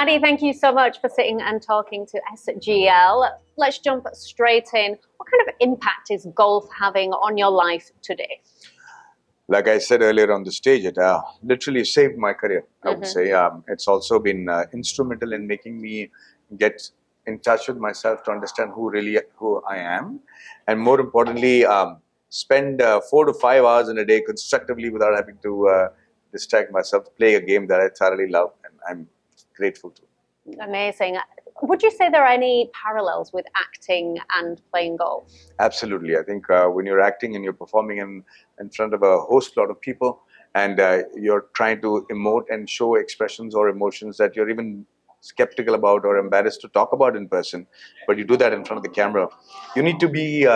Maddie, thank you so much for sitting and talking to SGL. Let's jump straight in. What kind of impact is golf having on your life today? Like I said earlier on the stage, it literally saved my career, I would say. It's also been instrumental in making me get in touch with myself to understand who I am. And more importantly, spend 4 to 5 hours in a day constructively without having to distract myself, playing a game that I thoroughly love and I'm grateful to. Amazing. Would you say there are any parallels with acting and playing golf? Absolutely. I think when you're acting and you're performing in front of a host lot of people and you're trying to emote and show expressions or emotions that you're even skeptical about or embarrassed to talk about in person, but you do that in front of the camera, you need to be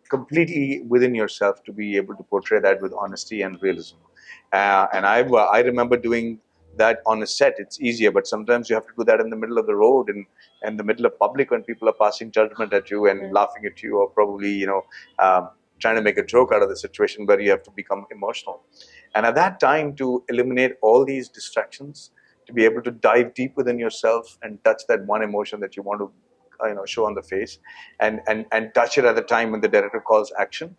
completely within yourself to be able to portray that with honesty and realism. And I remember doing that on a set. It's easier, but sometimes you have to do that in the middle of the road and in the middle of public when people are passing judgment at you and laughing at you, or probably trying to make a joke out of the situation where you have to become emotional. And at that time, to eliminate all these distractions, to be able to dive deep within yourself and touch that one emotion that you want to show on the face and touch it at the time when the director calls action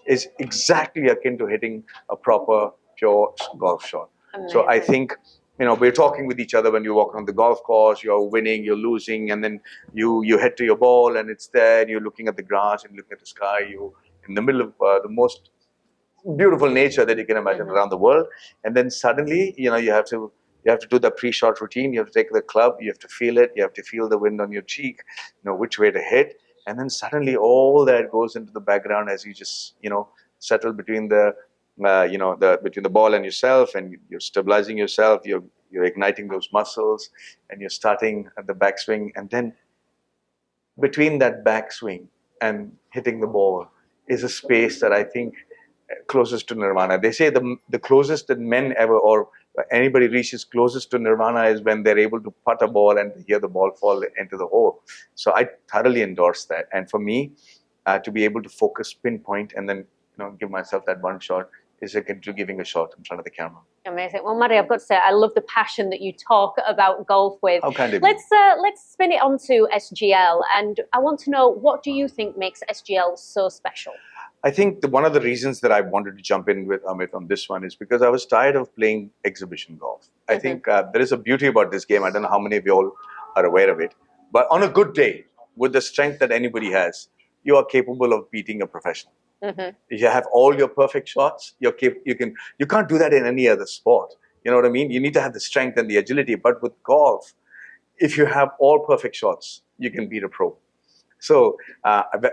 is exactly akin to hitting a proper pure golf shot. Amazing. So I think we're talking with each other when you walk on the golf course, you're winning, you're losing, and then you head to your ball and it's there, and you're looking at the grass and looking at the sky, you're in the middle of the most beautiful nature that you can imagine around the world. And then suddenly, you have to do the pre-shot routine, you have to take the club, you have to feel it, you have to feel the wind on your cheek, which way to hit. And then suddenly all that goes into the background as you just, settle between between the ball and yourself, and you're stabilizing yourself, you're igniting those muscles, and you're starting at the backswing. And then between that backswing and hitting the ball is a space that I think closest to nirvana. They say the closest that men ever or anybody reaches closest to nirvana is when they're able to putt a ball and hear the ball fall into the hole. So I thoroughly endorse that. And for me, to be able to focus, pinpoint, and then give myself that one shot is akin to giving a shot in front of the camera. Amazing. Well, Maddie, I've got to say, I love the passion that you talk about golf with. How kind of you. Let's spin it onto SGL, and I want to know, what do you think makes SGL so special? I think one of the reasons that I wanted to jump in with Amit on this one is because I was tired of playing exhibition golf. I think there is a beauty about this game. I don't know how many of you all are aware of it, but on a good day, with the strength that anybody has, you are capable of beating a professional. If you have all your perfect shots, you can't do that in any other sport. You know what I mean? You need to have the strength and the agility. But with golf, if you have all perfect shots, you can beat a pro. So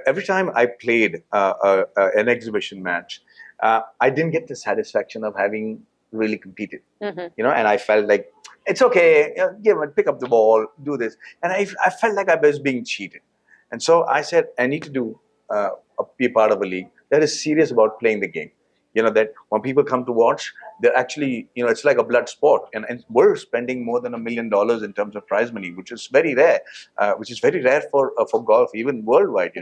every time I played an exhibition match, I didn't get the satisfaction of having really competed. And I felt like, it's okay, pick up the ball, do this. And I felt like I was being cheated. And so I said, I need to be part of a league that is serious about playing the game. That when people come to watch, they're actually, it's like a blood sport. And we're spending more than $1 million in terms of prize money, which is very rare, for golf, even worldwide,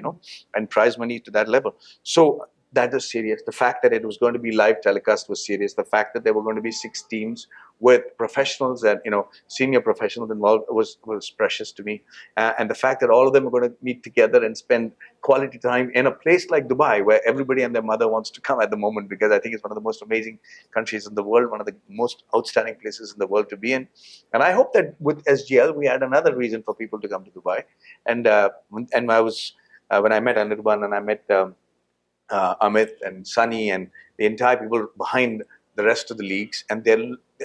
and prize money to that level. So that is serious. The fact that it was going to be live telecast was serious. The fact that there were going to be 6 teams with professionals and senior professionals involved was precious to me. And the fact that all of them are going to meet together and spend quality time in a place like Dubai, where everybody and their mother wants to come at the moment, because I think it's one of the most amazing countries in the world, one of the most outstanding places in the world to be in. And I hope that with SGL we had another reason for people to come to Dubai. And when I met Anirban and I met Amit and Sunny and the entire people behind the rest of the leagues, and they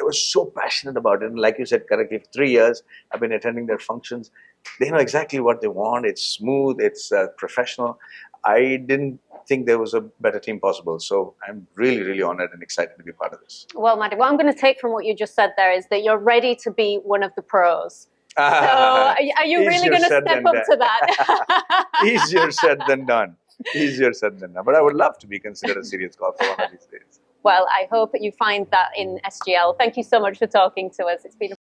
were so passionate about it. And like you said correctly, for 3 years I've been attending their functions. They know exactly what they want. It's smooth, it's professional. I didn't think there was a better team possible. So I'm really, really honored and excited to be part of this. Well, Maddie, what I'm going to take from what you just said there is that you're ready to be one of the pros. So are you really going to step up to that? Easier said than done. Easier said than done. But I would love to be considered a serious golfer one of these days. Well, I hope you find that in SGL. Thank you so much for talking to us. It's been a